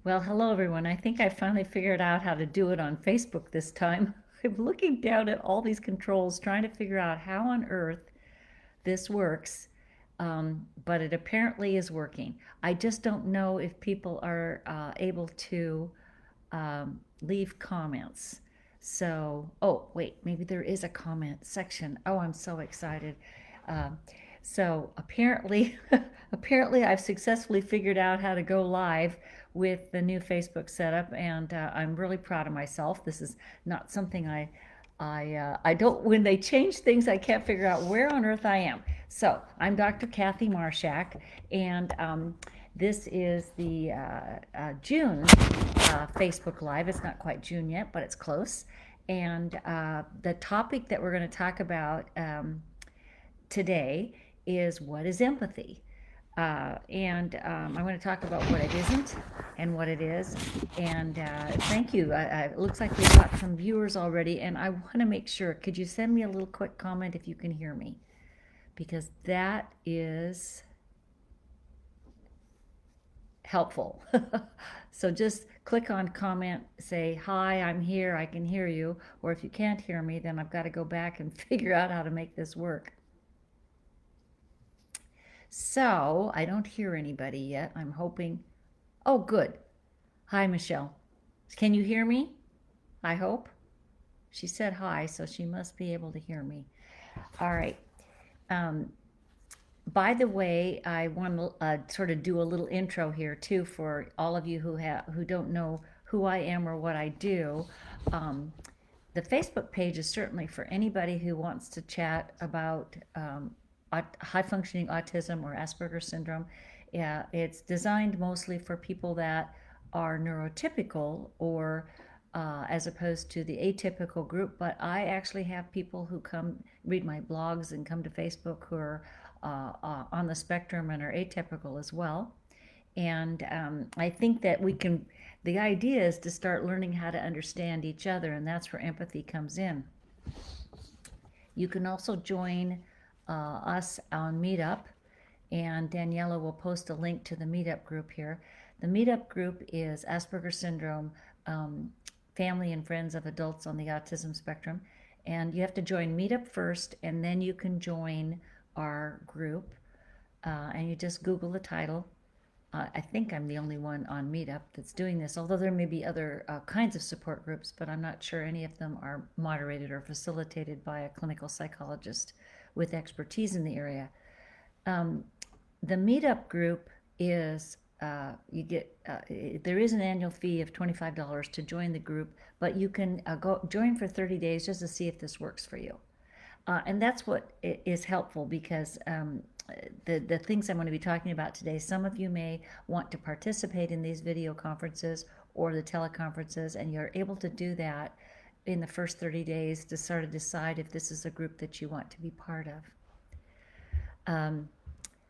Well, hello everyone. I think I finally figured out how to do it on Facebook this time. I'm looking down at all these controls, trying to figure out how on earth this works, but it apparently is working. I just don't know if people are able to leave comments. So, oh, wait, maybe there is a comment section. Oh, I'm so excited. Um, so apparently, apparently I've successfully figured out how to go live with the new Facebook setup, and I'm really proud of myself. This is not something I don't, when they change things, I can't figure out where on earth I am. So I'm Dr. Kathy Marshak, and this is the June Facebook Live. It's not quite June yet, but it's close. And the topic that we're going to talk about today is what is empathy? I'm going to talk about what it isn't and what it is. And thank you. It looks like we've got some viewers already, and I want to make sure. Could you send me a little quick comment if you can hear me? Because that is helpful. So just click on comment, say, hi, I'm here, I can hear you. Or if you can't hear me, then I've got to go back and figure out how to make this work. So I don't hear anybody yet. I'm hoping. Oh, good. Hi, Michelle. Can you hear me? I hope. She said hi, so she must be able to hear me. All right. Um, by the way, I want to sort of do a little intro here too for all of you who don't know who I am or what I do. Um, the Facebook page is certainly for anybody who wants to chat about high functioning autism or Asperger syndrome. Yeah, it's designed mostly for people that are neurotypical or as opposed to the atypical group. But I actually have people who come read my blogs and come to Facebook who are on the spectrum and are atypical as well. And I think that the idea is to start learning how to understand each other, and that's where empathy comes in. You can also join us on Meetup, and Daniela will post a link to the Meetup group here. The Meetup group is Asperger Syndrome Family and Friends of Adults on the Autism Spectrum. And you have to join Meetup first, and then you can join our group. And you just Google the title. I think I'm the only one on Meetup that's doing this, although there may be other kinds of support groups, but I'm not sure any of them are moderated or facilitated by a clinical psychologist with expertise in the area. The Meetup group is there is an annual fee of $25 to join the group, but you can go join for 30 days just to see if this works for you. And that's what is helpful because the things I'm going to be talking about today, some of you may want to participate in these video conferences or the teleconferences, and you're able to do that in the first 30 days to sort of decide if this is a group that you want to be part of.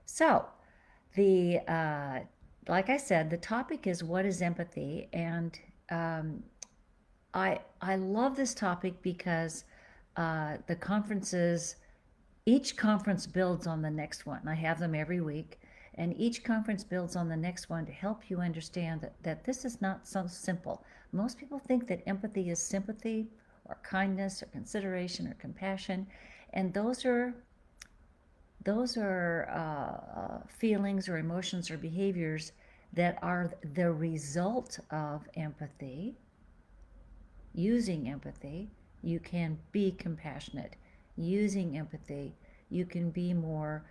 So, like I said, the topic is what is empathy, and I love this topic because the conferences, each conference builds on the next one. I have them every week, and each conference builds on the next one to help you understand that this is not so simple. Most people think that empathy is sympathy or kindness or consideration or compassion, and those are feelings or emotions or behaviors that are the result of empathy. Using empathy, you can be compassionate. Using empathy, you can be more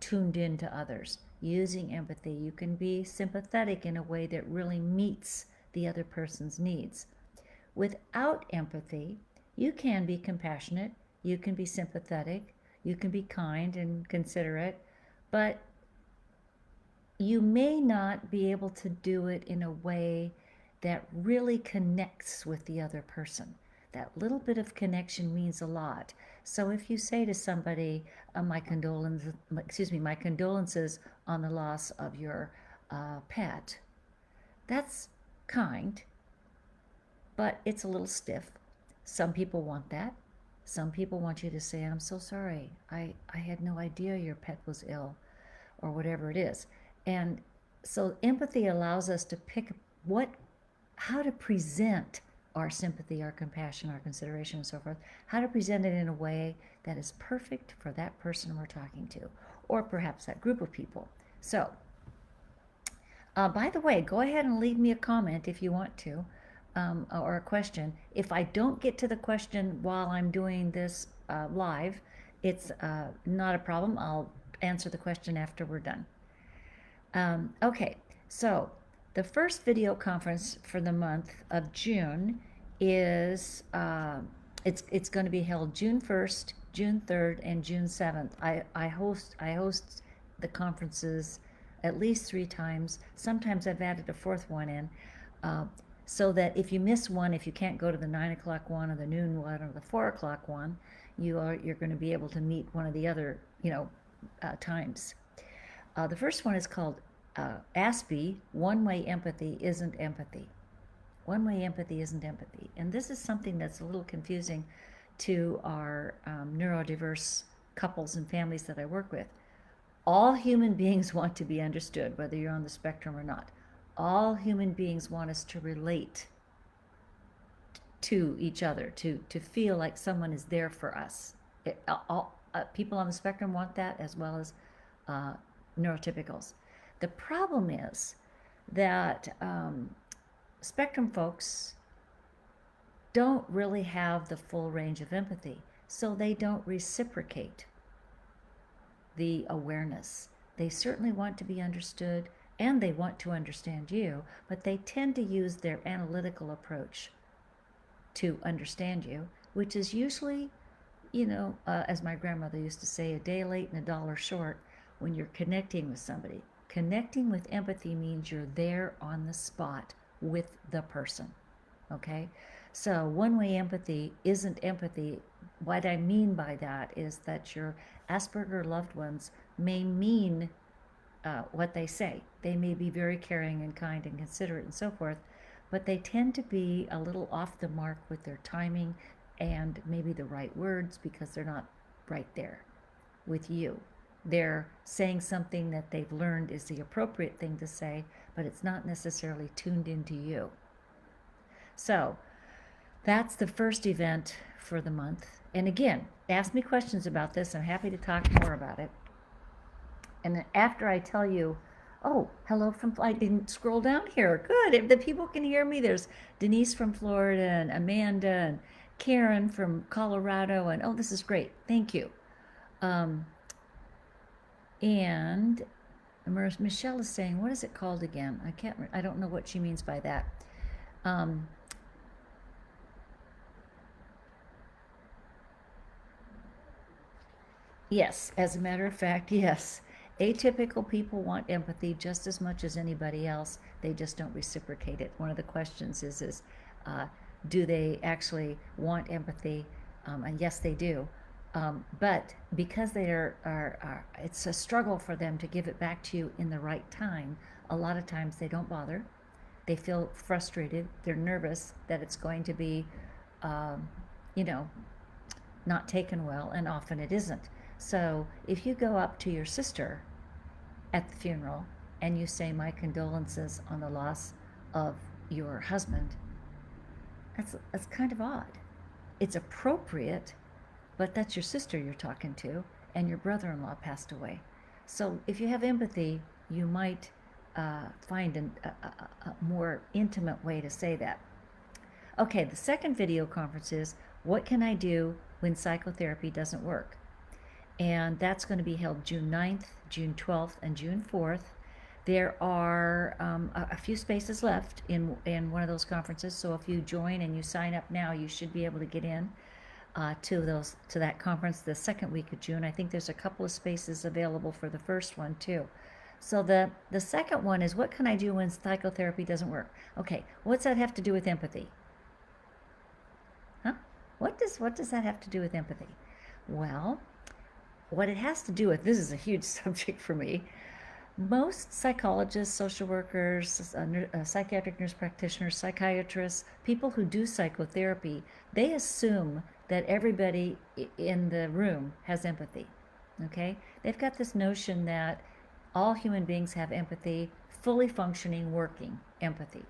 tuned in to others. Using empathy, you can be sympathetic in a way that really meets the other person's needs. Without empathy, you can be compassionate, you can be sympathetic, you can be kind and considerate, but you may not be able to do it in a way that really connects with the other person. That little bit of connection means a lot. So if you say to somebody, my condolences on the loss of your pet, that's kind, but it's a little stiff. Some people want that. Some people want you to say, I'm so sorry. I had no idea your pet was ill, or whatever it is. And so empathy allows us to pick how to present our sympathy, our compassion, our consideration, and so forth, how to present it in a way that is perfect for that person we're talking to, or perhaps that group of people. So, by the way, go ahead and leave me a comment if you want to, or a question. If I don't get to the question while I'm doing this live, it's not a problem. I'll answer the question after we're done. Okay, so the first video conference for the month of June is it's going to be held June 1st, June 3rd, and June 7th. I host the conferences at least 3 times. Sometimes I've added a 4th one in, so that if you miss one, if you can't go to the 9 o'clock one or the noon one or the 4 o'clock one, you're going to be able to meet one of the other times. The first one is called ASPE, One-Way Empathy Isn't Empathy. One-way empathy isn't empathy. And this is something that's a little confusing to our neurodiverse couples and families that I work with. All human beings want to be understood, whether you're on the spectrum or not. All human beings want us to relate to each other, to feel like someone is there for us. People on the spectrum want that, as well as neurotypicals. The problem is that spectrum folks don't really have the full range of empathy, so they don't reciprocate the awareness. They certainly want to be understood, and they want to understand you, but they tend to use their analytical approach to understand you, which is usually, as my grandmother used to say, a day late and a dollar short when you're connecting with somebody. Connecting with empathy means you're there on the spot with the person, okay? So one-way empathy isn't empathy. What I mean by that is that your Asperger loved ones may mean what they say. They may be very caring and kind and considerate and so forth, but they tend to be a little off the mark with their timing and maybe the right words, because they're not right there with you. They're saying something that they've learned is the appropriate thing to say, but it's not necessarily tuned into you. So that's the first event for the month. And again, ask me questions about this. I'm happy to talk more about it. And after I tell you, oh, hello from, I didn't scroll down here. Good, if the people can hear me. There's Denise from Florida and Amanda and Karen from Colorado. And oh, this is great. Thank you. And Michelle is saying, what is it called again? I don't know what she means by that. Yes, as a matter of fact, yes. Atypical people want empathy just as much as anybody else. They just don't reciprocate it. One of the questions is do they actually want empathy? And yes, they do. But because they it's a struggle for them to give it back to you in the right time, a lot of times they don't bother. They feel frustrated. They're nervous that it's going to be, not taken well, and often it isn't. So if you go up to your sister at the funeral and you say, my condolences on the loss of your husband, that's kind of odd. It's appropriate, but that's your sister you're talking to, and your brother-in-law passed away. So if you have empathy, you might find a more intimate way to say that. Okay, the second video conference is, what can I do when psychotherapy doesn't work? And that's going to be held June 9th, June 12th, and June 4th. There are a few spaces left in one of those conferences, so if you join and you sign up now, you should be able to get in to that conference the second week of June. I think there's a couple of spaces available for the first one too. So the second one is, what can I do when psychotherapy doesn't work? Okay, what's that have to do with empathy? Huh? What does that have to do with empathy? Well, what it has to do with, this is a huge subject for me. Most psychologists, social workers, psychiatric nurse practitioners, psychiatrists, people who do psychotherapy, they assume that everybody in the room has empathy, okay? They've got this notion that all human beings have empathy, fully functioning, working empathy.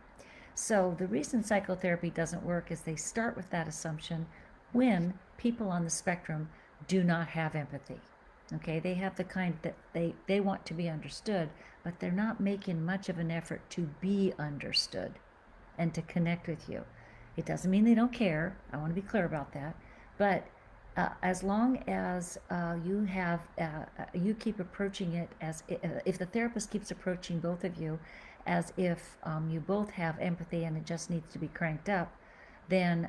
So the reason psychotherapy doesn't work is they start with that assumption when people on the spectrum do not have empathy. Okay, they have the kind that they want to be understood, but they're not making much of an effort to be understood and to connect with you. It doesn't mean they don't care. I want to be clear about that. But as long as you keep approaching it as if the therapist keeps approaching both of you as if you both have empathy and it just needs to be cranked up, then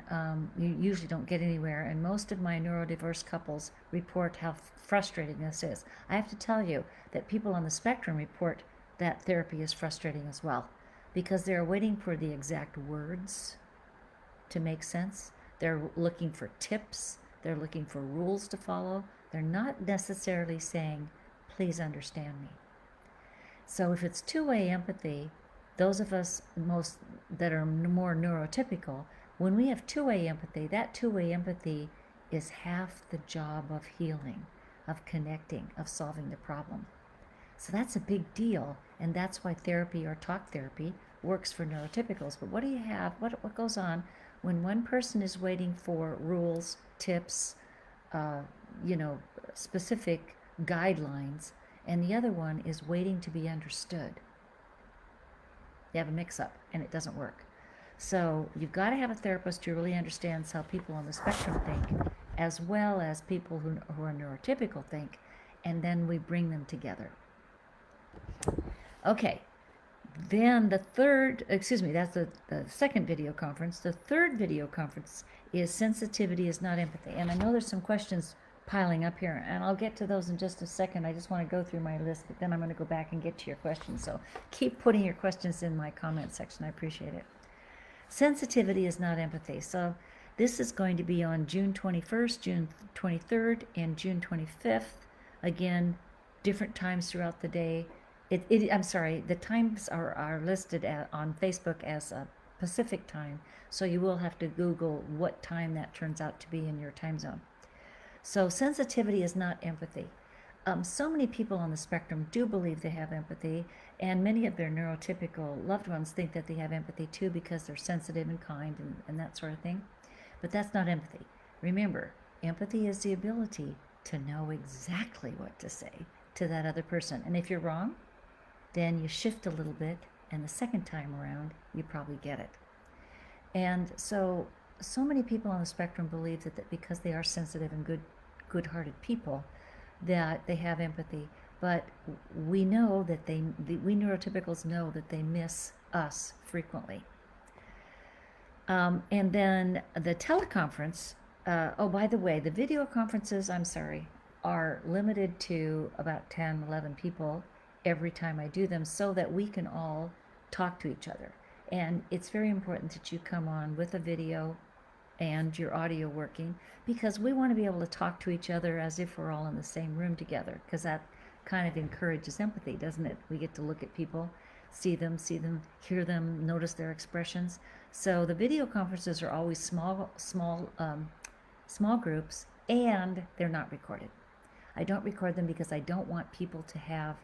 you usually don't get anywhere. And most of my neurodiverse couples report how frustrating this is. I have to tell you that people on the spectrum report that therapy is frustrating as well, because they're waiting for the exact words to make sense. They're looking for tips. They're looking for rules to follow. They're not necessarily saying, please understand me. So if it's two-way empathy, those of us most that are more neurotypical, when we have two-way empathy, that two-way empathy is half the job of healing, of connecting, of solving the problem. So that's a big deal, and that's why therapy or talk therapy works for neurotypicals. But what do you have? What goes on when one person is waiting for rules, tips, specific guidelines, and the other one is waiting to be understood? They have a mix-up, and it doesn't work. So you've got to have a therapist who really understands how people on the spectrum think, as well as people who are neurotypical think, and then we bring them together. Okay, then that's the second video conference. The third video conference is sensitivity is not empathy. And I know there's some questions piling up here, and I'll get to those in just a second. I just want to go through my list, but then I'm going to go back and get to your questions. So keep putting your questions in my comment section. I appreciate it. Sensitivity is not empathy. So this is going to be on June 21st, June 23rd, and June 25th. Again, different times throughout the day. I'm sorry, the times are listed on Facebook as a Pacific time, so you will have to Google what time that turns out to be in your time zone. So sensitivity is not empathy. So many people on the spectrum do believe they have empathy, and many of their neurotypical loved ones think that they have empathy too because they're sensitive and kind and that sort of thing. But that's not empathy. Remember, empathy is the ability to know exactly what to say to that other person. And if you're wrong, then you shift a little bit, and the second time around, you probably get it. And so many people on the spectrum believe that because they are sensitive and good-hearted people, that they have empathy. But we know that we neurotypicals know that they miss us frequently. And then the teleconference, by the way, the video conferences, are limited to about 10, 11 people every time I do them, so that we can all talk to each other. And it's very important that you come on with a video and your audio working, because we want to be able to talk to each other as if we're all in the same room together, because that kind of encourages empathy, doesn't it? We get to look at people, see them, hear them, notice their expressions. So the video conferences are always small groups, and they're not recorded. I don't record them because I don't want people to have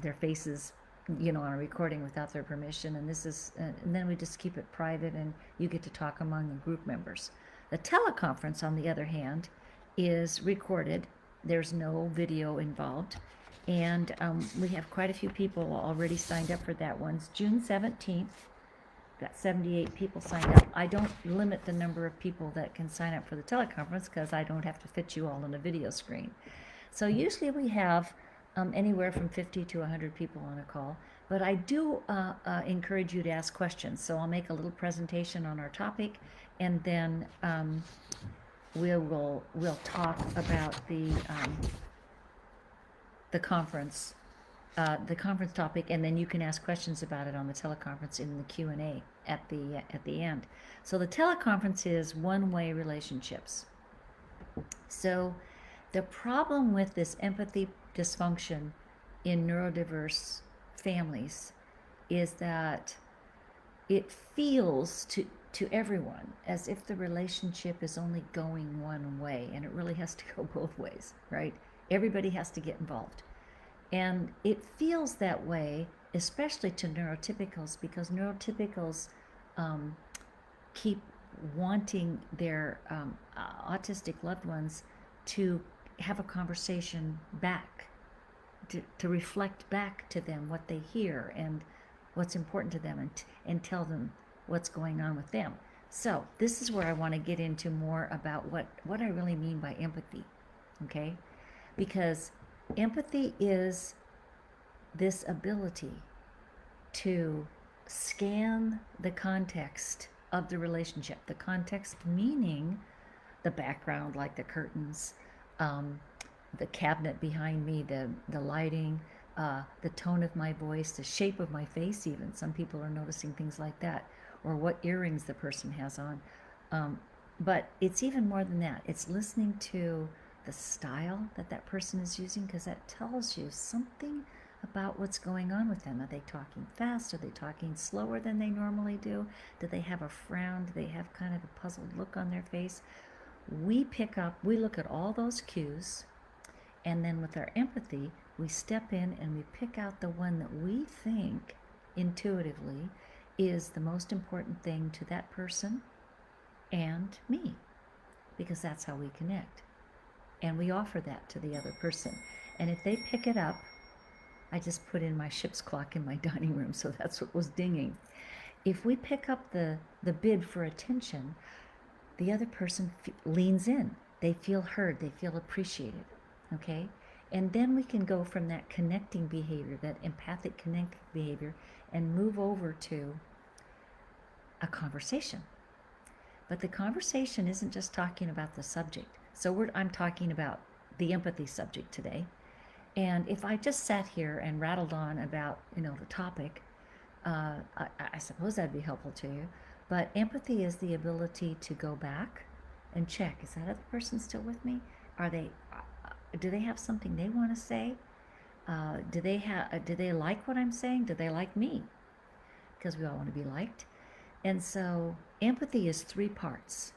their faces, on a recording without their permission. And and then we just keep it private, and you get to talk among the group members. The teleconference, on the other hand, is recorded. There's no video involved, and we have quite a few people already signed up for that one. It's June 17th. Got 78 people signed up. I don't limit the number of people that can sign up for the teleconference because I don't have to fit you all on a video screen. So usually we have anywhere from 50 to 100 people on a call, but I do encourage you to ask questions. So I'll make a little presentation on our topic, and then we'll talk about the conference topic, and then you can ask questions about it on the teleconference in the Q&A at the end. So the teleconference is one-way relationships. So the problem with this empathy dysfunction in neurodiverse families is that it feels to everyone as if the relationship is only going one way, and it really has to go both ways, right? Everybody has to get involved. And it feels that way especially to neurotypicals, because neurotypicals um, keep wanting their autistic loved ones to have a conversation back, to reflect back to them what they hear and what's important to them, and tell them what's going on with them. So this is where I want to get into more about what I really mean by empathy, okay? Because empathy is this ability to scan the context of the relationship. The context meaning the background, like the curtains, the cabinet behind me, the lighting, the tone of my voice, the shape of my face even. Some people are noticing things like that, or what earrings the person has on. But it's even more than that. It's listening to the style that that person is using, because that tells you something about what's going on with them. Are they talking fast? Are they talking slower than they normally do? Do they have a frown? Do they have kind of a puzzled look on their face? We look at all those cues, and then with our empathy, we step in and we pick out the one that we think intuitively is the most important thing to that person and me, because that's how we connect. And we offer that to the other person. And if they pick it up, I just put in my ship's clock in my dining room, so that's what was dinging. If we pick up the bid for attention, the other person leans in. They feel heard. They feel appreciated. Okay? And then we can go from that connecting behavior, that empathic connecting behavior, and move over to a conversation. But the conversation isn't just talking about the subject. So I'm talking about the empathy subject today. And if I just sat here and rattled on about, the topic, I suppose that'd be helpful to you. But empathy is the ability to go back and check, is that other person still with me? Do they have something they want to say? Do they like what I'm saying? Do they like me? Because we all want to be liked. And so empathy is 3 parts.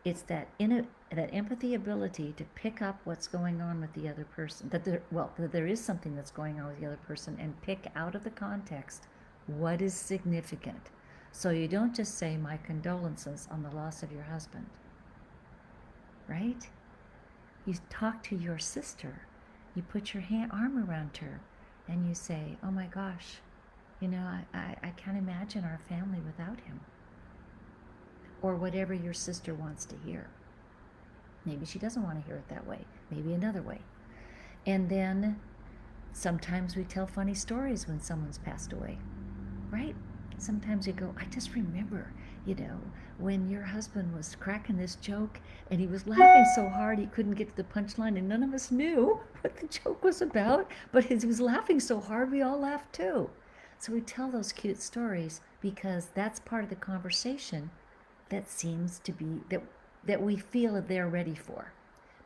It's that empathy ability to pick up what's going on with the other person, that there is something that's going on with the other person, and pick out of the context what is significant. So you don't just say, my condolences on the loss of your husband, right? You talk to your sister. You put your arm around her and you say, oh my gosh, I can't imagine our family without him. Or whatever your sister wants to hear. Maybe she doesn't want to hear it that way. Maybe another way. And then sometimes we tell funny stories when someone's passed away, right? Sometimes you go, I just remember, when your husband was cracking this joke and he was laughing so hard he couldn't get to the punchline, and none of us knew what the joke was about, but he was laughing so hard we all laughed too. So we tell those cute stories because that's part of the conversation that seems to be, that we feel that they're ready for.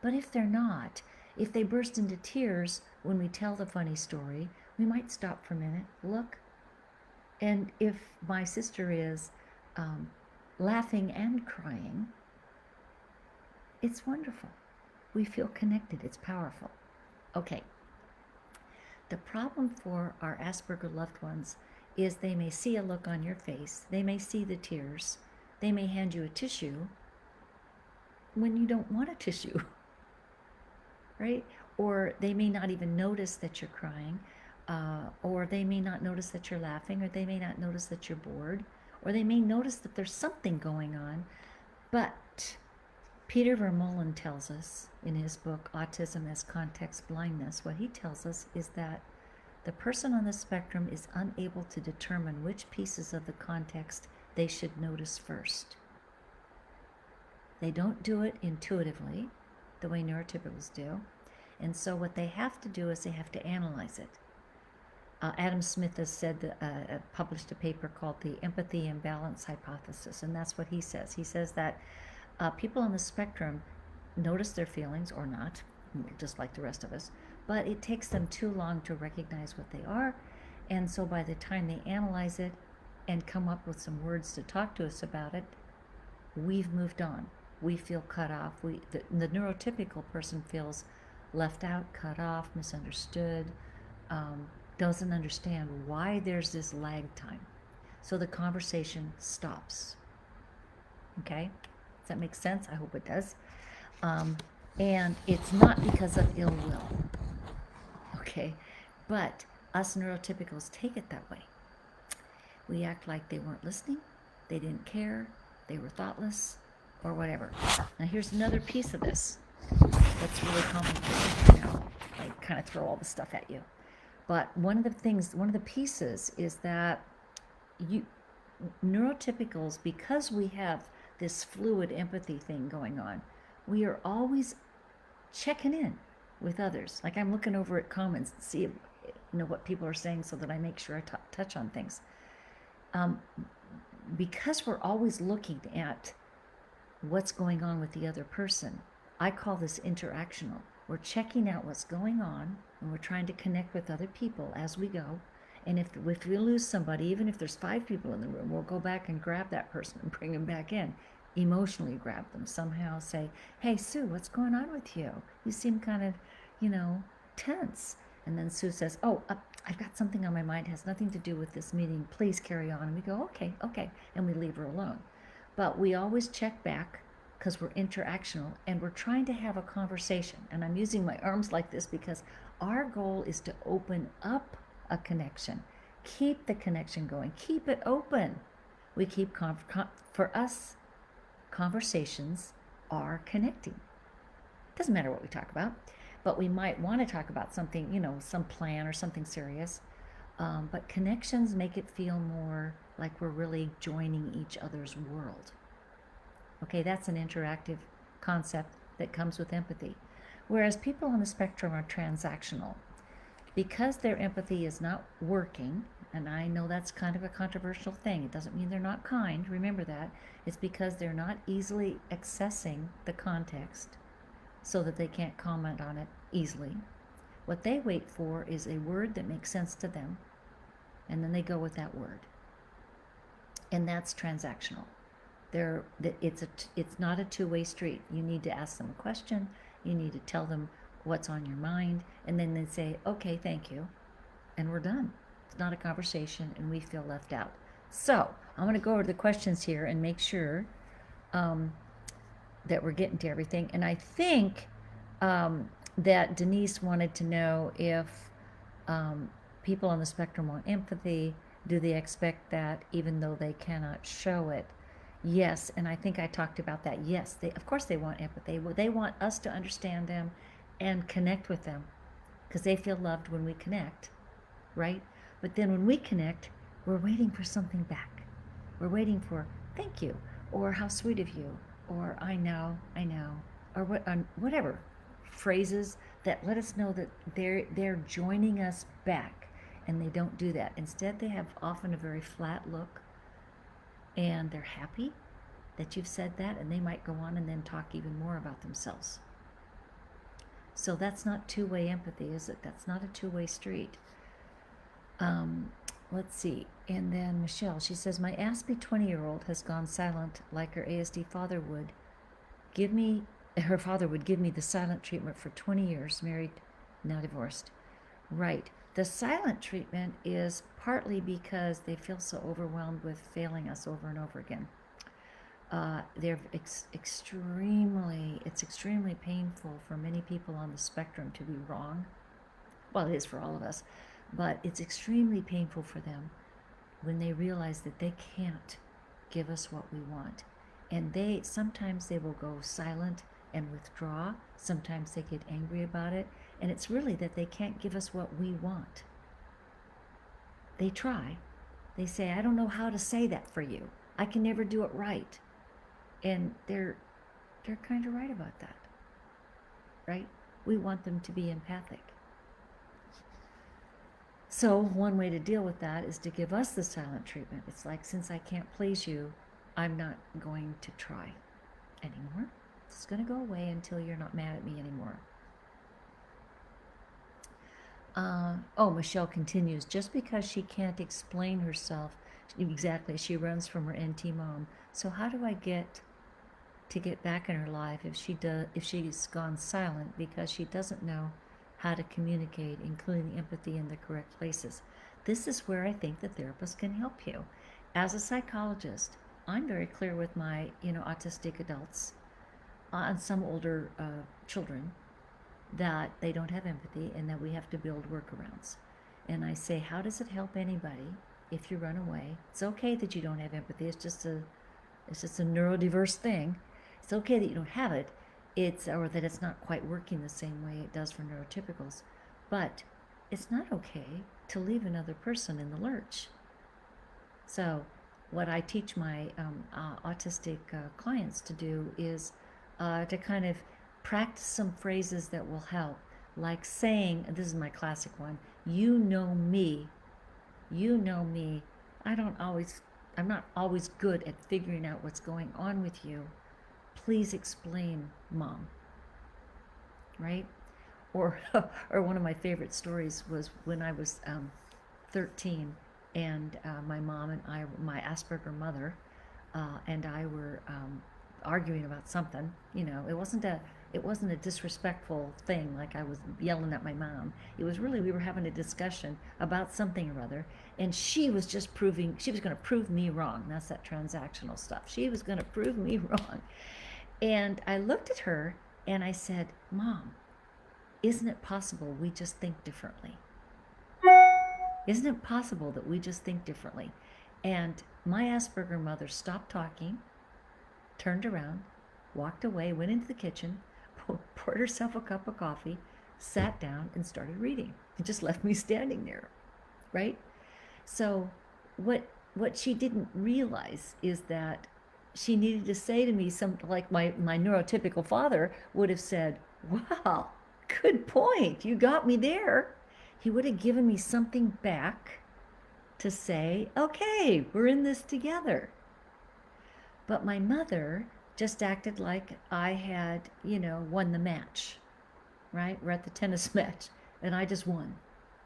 But if they're not, if they burst into tears when we tell the funny story, we might stop for a minute, look. And if my sister is laughing and crying, it's wonderful. We feel connected. It's powerful. Okay. The problem for our Asperger loved ones is they may see a look on your face. They may see the tears. They may hand you a tissue when you don't want a tissue, right? Or they may not even notice that you're crying, or they may not notice that you're laughing, or they may not notice that you're bored, or they may notice that there's something going on. But Peter Vermeulen tells us in his book, Autism as Context Blindness, what he tells us is that the person on the spectrum is unable to determine which pieces of the context they should notice first. They don't do it intuitively, the way neurotypicals do. And so what they have to do is they have to analyze it. Adam Smith has published a paper called the Empathy Imbalance Hypothesis, and that's what he says. He says that people on the spectrum notice their feelings or not, just like the rest of us, but it takes them too long to recognize what they are, and so by the time they analyze it and come up with some words to talk to us about it, we've moved on. We feel cut off. The neurotypical person feels left out, cut off, misunderstood, doesn't understand why there's this lag time. So the conversation stops. Okay? Does that make sense? I hope it does. And it's not because of ill will. Okay? But us neurotypicals take it that way. We act like they weren't listening, they didn't care, they were thoughtless, or whatever. Now here's another piece of this that's really complicated. Now I kind of throw all the stuff at you. But one of the pieces is that you neurotypicals, because we have this fluid empathy thing going on, we are always checking in with others. Like I'm looking over at comments to see what people are saying so that I make sure I touch on things. Because we're always looking at what's going on with the other person, I call this interactional. We're checking out what's going on, and we're trying to connect with other people as we go. And if we lose somebody, even if there's 5 people in the room, we'll go back and grab that person and bring them back in. Emotionally grab them. Somehow say, hey, Sue, what's going on with you? You seem kind of, tense. And then Sue says, oh, I've got something on my mind. It has nothing to do with this meeting. Please carry on. And we go, okay. And we leave her alone. But we always check back because we're interactional and we're trying to have a conversation. And I'm using my arms like this because our goal is to open up a connection. Keep the connection going. Keep it open. We keep, for us, conversations are connecting. Doesn't matter what we talk about, but we might want to talk about something, some plan or something serious. But connections make it feel more like we're really joining each other's world. Okay, that's an interactive concept that comes with empathy. Whereas people on the spectrum are transactional. Because their empathy is not working, and I know that's kind of a controversial thing. It doesn't mean they're not kind. Remember that. It's because they're not easily accessing the context so that they can't comment on it easily. What they wait for is a word that makes sense to them, and then they go with that word. And that's transactional. It's not a two-way street. You need to ask them a question. You need to tell them what's on your mind, and then they say, okay, thank you, and we're done. It's not a conversation, and we feel left out. So I'm going to go over the questions here and make sure that we're getting to everything. And I think that Denise wanted to know if people on the spectrum want empathy. Do they expect that even though they cannot show it? Yes, and I think I talked about that. Yes, of course they want empathy. They want us to understand them and connect with them because they feel loved when we connect, right? But then when we connect, we're waiting for something back. We're waiting for thank you, or how sweet of you, or I know, or whatever phrases that let us know that they're joining us back, and they don't do that. Instead, they have often a very flat look, and they're happy that you've said that, and they might go on and then talk even more about themselves. So that's not two-way empathy, is it? That's not a two-way street. Let's see. And then Michelle, she says, my Aspie 20-year-old has gone silent like her ASD father would. Her father would give me the silent treatment for 20 years, married, now divorced. Right. The silent treatment is partly because they feel so overwhelmed with failing us over and over again. It's extremely painful for many people on the spectrum to be wrong. Well, it is for all of us, but it's extremely painful for them when they realize that they can't give us what we want. And sometimes they will go silent and withdraw. Sometimes they get angry about it. And it's really that they can't give us what we want. They try. They say, I don't know how to say that for you. I can never do it right. And they're kind of right about that, right? We want them to be empathic. So one way to deal with that is to give us the silent treatment. It's like, since I can't please you, I'm not going to try anymore. It's going to go away until you're not mad at me anymore. Michelle continues, just because she can't explain herself exactly, she runs from her NT mom. So how do I get back in her life if she's gone silent because she doesn't know how to communicate, including empathy in the correct places. This is where I think the therapist can help you. As a psychologist, I'm very clear with my, autistic adults and some older children that they don't have empathy and that we have to build workarounds. And I say, how does it help anybody if you run away? It's okay that you don't have empathy. It's just a neurodiverse thing. It's okay that you don't have it. Or that it's not quite working the same way it does for neurotypicals. But it's not okay to leave another person in the lurch. So what I teach my autistic clients to do is to kind of practice some phrases that will help, like saying, and this is my classic one, you know me, I'm not always good at figuring out what's going on with you. Please explain, Mom. Right? Or one of my favorite stories was when I was 13 and my mom and I, my Asperger mother, and I were arguing about something. It wasn't a disrespectful thing like I was yelling at my mom. It was really, we were having a discussion about something or other, and she was going to prove me wrong. That's that transactional stuff. She was going to prove me wrong. And I looked at her and I said, Mom, isn't it possible we just think differently? Isn't it possible that we just think differently? And my Asperger mother stopped talking, turned around, walked away, went into the kitchen, poured herself a cup of coffee, sat down, and started reading, and just left me standing there, right? So what she didn't realize is that she needed to say to me something like my neurotypical father would have said, wow, good point, you got me there. He would have given me something back to say, okay, we're in this together. But my mother just acted like I had, won the match, right? We're at the tennis match, and I just won.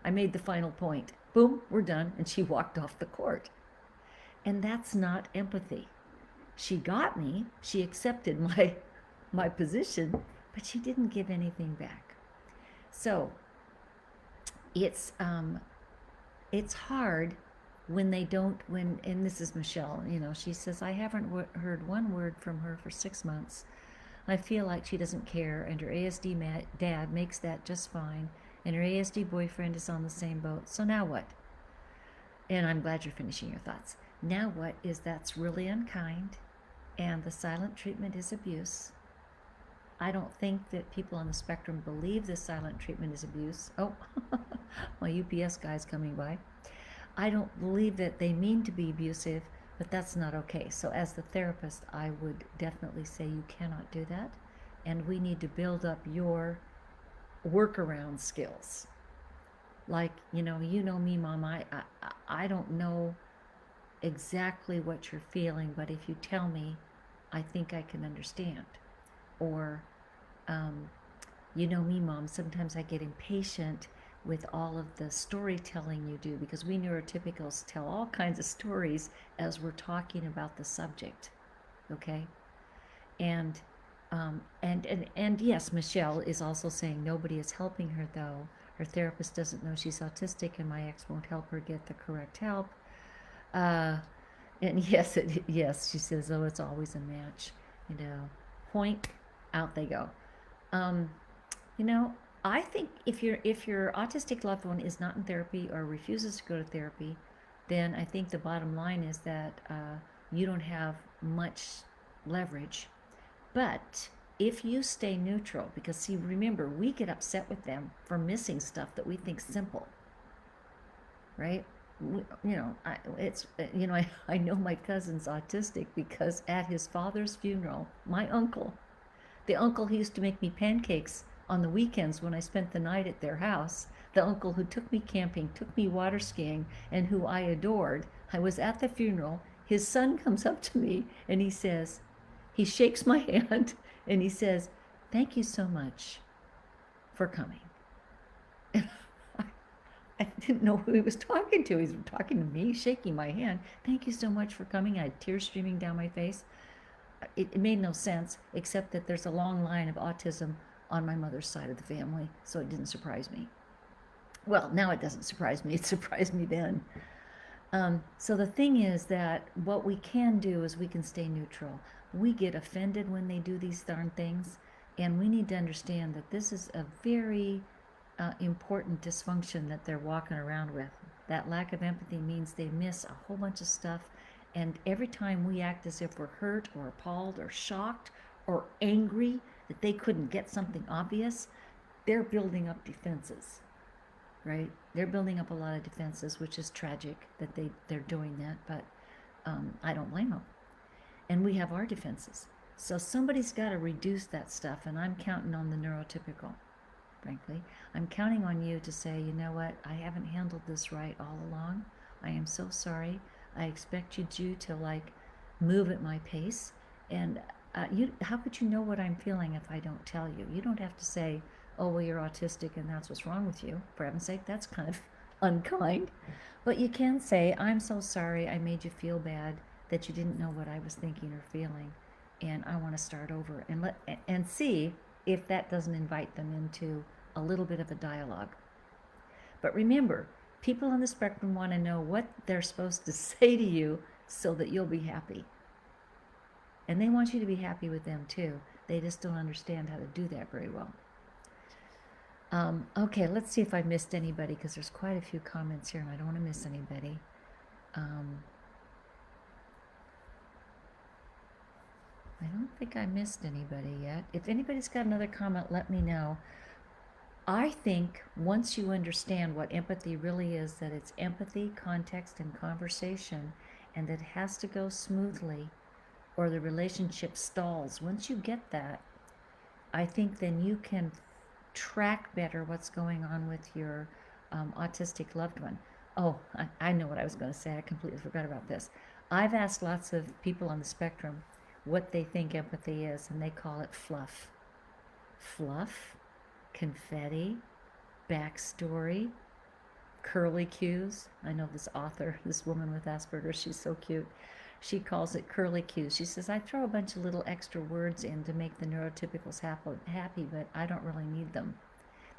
I made the final point. Boom, we're done, and she walked off the court. And that's not empathy. She got me, she accepted my position, but she didn't give anything back. So it's hard when they don't, and this is Michelle, she says, I haven't heard one word from her for 6 months. I feel like she doesn't care, and her ASD dad makes that just fine, and her ASD boyfriend is on the same boat. So now what? And I'm glad you're finishing your thoughts. Now what is that's really unkind, and the silent treatment is abuse. I don't think that people on the spectrum believe the silent treatment is abuse. Oh, my UPS guy's coming by. I don't believe that they mean to be abusive, but that's not okay. So as the therapist, I would definitely say you cannot do that, and we need to build up your workaround skills. Like, me, Mom, I don't know exactly what you're feeling, but if you tell me, I think I can understand. Or, me, Mom, sometimes I get impatient with all of the storytelling you do, because we neurotypicals tell all kinds of stories as we're talking about the subject, okay? And yes, Michelle is also saying nobody is helping her, though. Her therapist doesn't know she's autistic, and my ex won't help her get the correct help. And yes, she says, oh, it's always a match, point, out they go. I think if your autistic loved one is not in therapy or refuses to go to therapy, then I think the bottom line is that you don't have much leverage. But if you stay neutral, because see, remember, we get upset with them for missing stuff that we think simple, right? I know my cousin's autistic because at his father's funeral, my uncle, the uncle who used to make me pancakes on the weekends when I spent the night at their house, the uncle who took me camping, took me water skiing, and who I adored, I was at the funeral. His son comes up to me and he shakes my hand and he says, thank you so much for coming. And I didn't know who he was talking to. He was talking to me, shaking my hand. Thank you so much for coming. I had tears streaming down my face. It made no sense, except that there's a long line of autism on my mother's side of the family, so it didn't surprise me. Well, now it doesn't surprise me. It surprised me then. So the thing is that what we can do is we can stay neutral. We get offended when they do these darn things, and we need to understand that this is a very important dysfunction that they're walking around with. That lack of empathy means they miss a whole bunch of stuff, and every time we act as if we're hurt or appalled or shocked or angry that they couldn't get something obvious, they're building up defenses, right? They're building up a lot of defenses, which is tragic that they're doing that, but I don't blame them. And we have our defenses. So somebody's got to reduce that stuff, and I'm counting on the neurotypical, frankly. I'm counting on you to say, you know what, I haven't handled this right all along. I am so sorry. I expected you to like move at my pace. And how could you know what I'm feeling if I don't tell you? You don't have to say, oh, well, you're autistic and that's what's wrong with you. For heaven's sake, that's kind of unkind. But you can say, I'm so sorry I made you feel bad that you didn't know what I was thinking or feeling, and I want to start over and see if that doesn't invite them into a little bit of a dialogue. But remember, people on the spectrum want to know what they're supposed to say to you so that you'll be happy. And they want you to be happy with them too. They just don't understand how to do that very well. Okay, let's see if I missed anybody, because there's quite a few comments here and I don't want to miss anybody. I don't think I missed anybody yet. If anybody's got another comment, let me know. I think once you understand what empathy really is, that it's empathy, context, and conversation, and that it has to go smoothly or the relationship stalls. Once you get that, I think then you can track better what's going on with your autistic loved one. Oh, I know what I was going to say. I completely forgot about this. I've asked lots of people on the spectrum what they think empathy is, and they call it fluff. Fluff, confetti, backstory, curly cues. I know this author, this woman with Asperger, she's so cute. She calls it curly cues. She says, I throw a bunch of little extra words in to make the neurotypicals happy, but I don't really need them.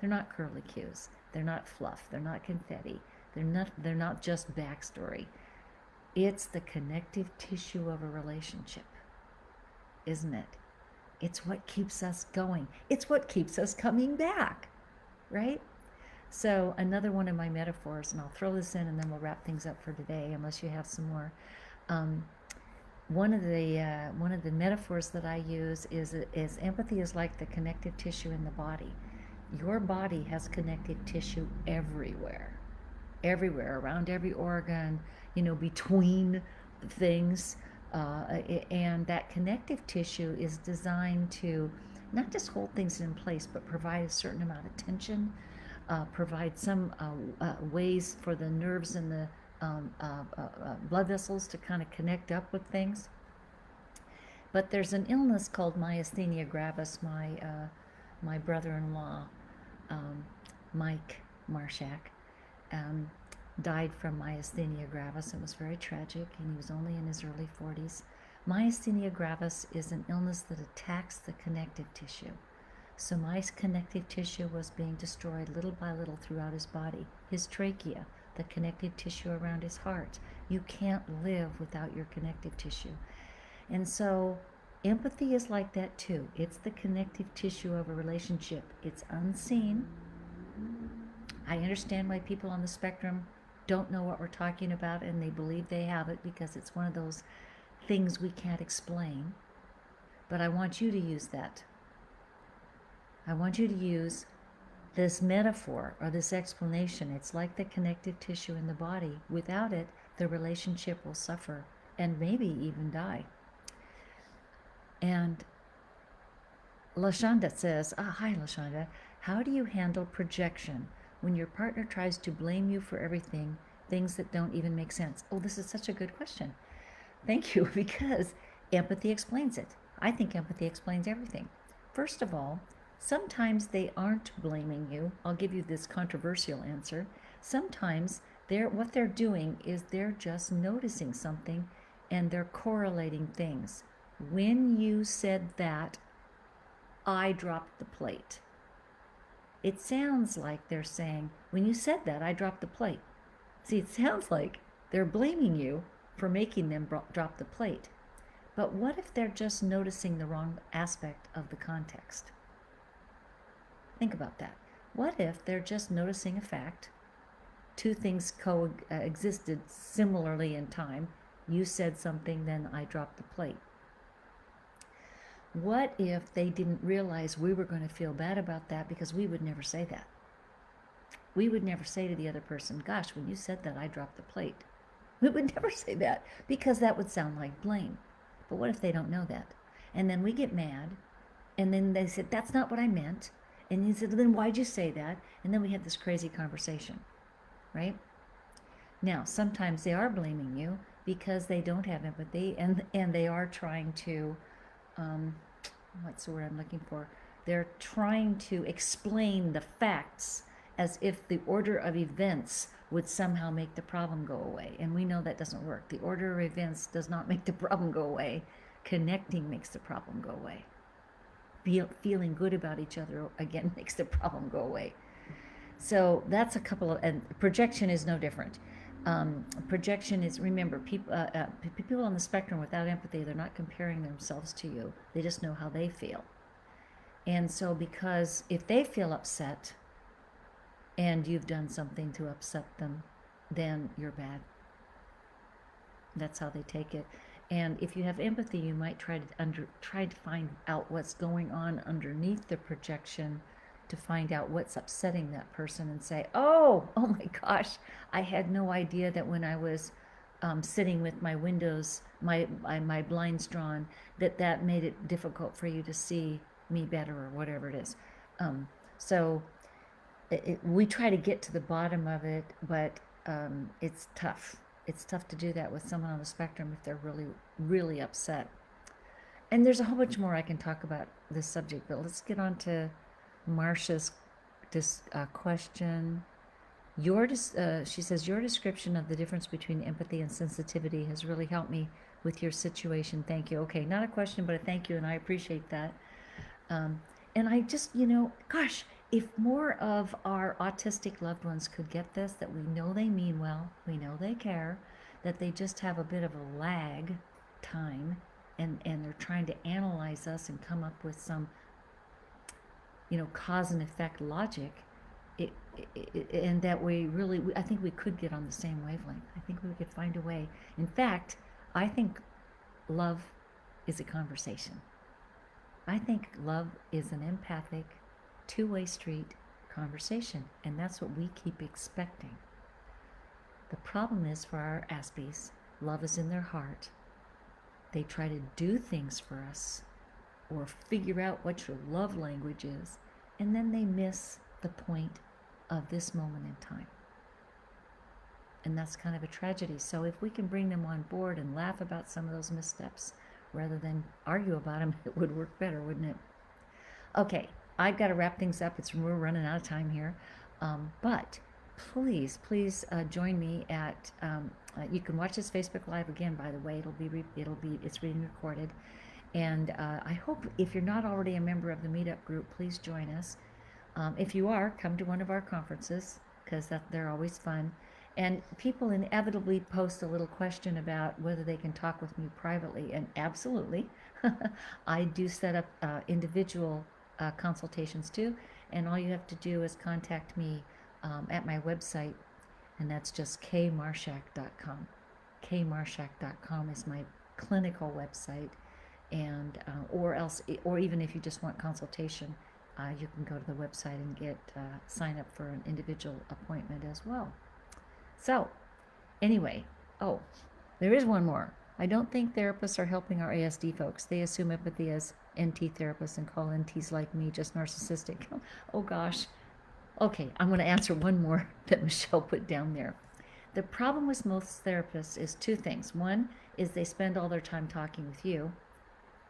They're not curly cues. They're not fluff. They're not confetti. They're not just backstory. It's the connective tissue of a relationship, isn't it? It's what keeps us going. It's what keeps us coming back, right? So another one of my metaphors, and I'll throw this in and then we'll wrap things up for today, unless you have some more. One of the metaphors that I use is empathy is like the connective tissue in the body. Your body has connective tissue everywhere, around every organ, between things, and that connective tissue is designed to not just hold things in place, but provide a certain amount of tension, provide some ways for the nerves and the blood vessels to kind of connect up with things. But there's an illness called myasthenia gravis. My brother-in-law, Mike Marshak, died from myasthenia gravis. It was very tragic, and he was only in his early 40s. Myasthenia gravis is an illness that attacks the connective tissue. So my connective tissue was being destroyed little by little throughout his body. His trachea, the connective tissue around his heart. You can't live without your connective tissue. And so empathy is like that too. It's the connective tissue of a relationship. It's unseen. I understand why people on the spectrum don't know what we're talking about, and they believe they have it because it's one of those things we can't explain. But I want you to use that. I want you to use this metaphor or this explanation. It's like the connective tissue in the body. Without it, the relationship will suffer and maybe even die. And Lashonda says, hi Lashonda, how do you handle projection when your partner tries to blame you for everything, things that don't even make sense? Oh, this is such a good question. Thank you, because empathy explains it. I think empathy explains everything. First of all, sometimes they aren't blaming you. I'll give you this controversial answer. Sometimes what they're doing is they're just noticing something and they're correlating things. When you said that, I dropped the plate. it sounds like they're saying, when you said that, I dropped the plate. See, it sounds like they're blaming you for making them drop the plate. But what if they're just noticing the wrong aspect of the context? Think about that. What if they're just noticing a fact? Two things coexisted similarly in time. You said something, then I dropped the plate. What if they didn't realize we were going to feel bad about that, because we would never say that? We would never say to the other person, gosh, when you said that, I dropped the plate. We would never say that, because that would sound like blame. But what if they don't know that? And then we get mad, and then they said, that's not what I meant. And you said, then why'd you say that? And then we have this crazy conversation, right? Now, sometimes they are blaming you because they don't have empathy, and they are trying to, what's the word I'm looking for? They're trying to explain the facts as if the order of events would somehow make the problem go away. And we know that doesn't work. The order of events does not make the problem go away. Connecting makes the problem go away. Feeling good about each other, again, makes the problem go away. So that's a couple of, and projection is no different. Projection is, remember, people on the spectrum without empathy, they're not comparing themselves to you. They just know how they feel. And so because if they feel upset and you've done something to upset them, then you're bad. That's how they take it. And if you have empathy, you might try to find out what's going on underneath the projection, to find out what's upsetting that person, and say, oh my gosh, I had no idea that when I was sitting with my windows, my blinds drawn, that made it difficult for you to see me better, or whatever it is. So we try to get to the bottom of it, but it's tough. It's tough to do that with someone on the spectrum if they're really, really upset. And there's a whole bunch more I can talk about this subject, but let's get on to Marcia's question. She says, your description of the difference between empathy and sensitivity has really helped me with your situation. Thank you. Okay, not a question, but a thank you, and I appreciate that. And I just, gosh, if more of our autistic loved ones could get this, that we know they mean well, we know they care, that they just have a bit of a lag time, and they're trying to analyze us and come up with some, cause and effect logic, and that I think we could get on the same wavelength. I think we could find a way. In fact, I think love is a conversation. I think love is an empathic, two-way street conversation, and that's what we keep expecting. The problem is, for our Aspies, love is in their heart. They try to do things for us or figure out what your love language is, and then they miss the point of this moment in time. And that's kind of a tragedy. So if we can bring them on board and laugh about some of those missteps rather than argue about them, it would work better, wouldn't it? Okay, I've got to wrap things up. We're running out of time here. But please join me at, you can watch this Facebook Live again, by the way. It's being recorded. And I hope, if you're not already a member of the meetup group, please join us. If you are, come to one of our conferences, because they're always fun. And people inevitably post a little question about whether they can talk with me privately, and absolutely. I do set up individual consultations too, and all you have to do is contact me at my website, and that's just kmarshak.com. kmarshak.com is my clinical website, and or even if you just want consultation, you can go to the website and sign up for an individual appointment as well. So, anyway, there is one more. I don't think therapists are helping our ASD folks. They assume empathy as NT therapists and call NTs like me just narcissistic. Oh gosh. Okay, I'm going to answer one more that Michelle put down there. The problem with most therapists is two things. One is they spend all their time talking with you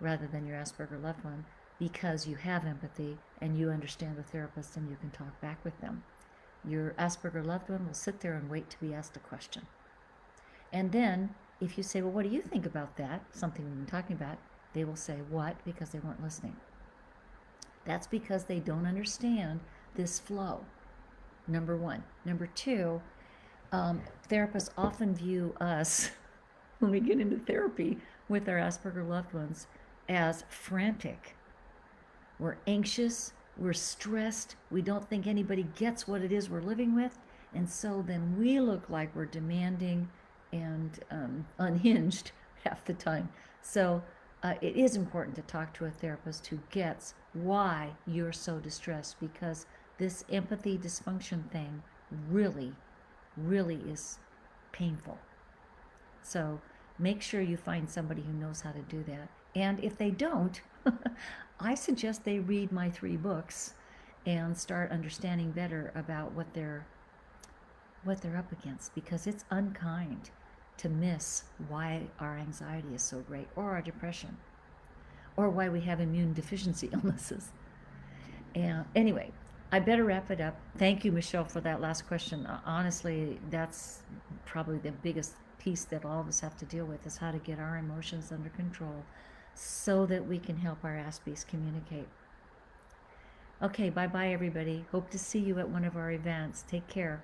rather than your Asperger loved one, because you have empathy and you understand the therapist and you can talk back with them. Your Asperger loved one will sit there and wait to be asked a question. And then if you say, well, what do you think about that? Something we've been talking about. They will say, what? Because they weren't listening. That's because they don't understand this flow. Number one. Number two, therapists often view us when we get into therapy with our Asperger loved ones as frantic. We're anxious, we're stressed, we don't think anybody gets what it is we're living with, and so then we look like we're demanding and unhinged half the time. So it is important to talk to a therapist who gets why you're so distressed, because this empathy dysfunction thing really, really is painful. So make sure you find somebody who knows how to do that. And if they don't, I suggest they read my 3 books and start understanding better about what they're up against, because it's unkind to miss why our anxiety is so great, or our depression, or why we have immune deficiency illnesses. And anyway, I better wrap it up. Thank you, Michelle, for that last question. Honestly, that's probably the biggest piece that all of us have to deal with, is how to get our emotions under control so that we can help our Aspies communicate. Okay, bye-bye, everybody. Hope to see you at one of our events. Take care.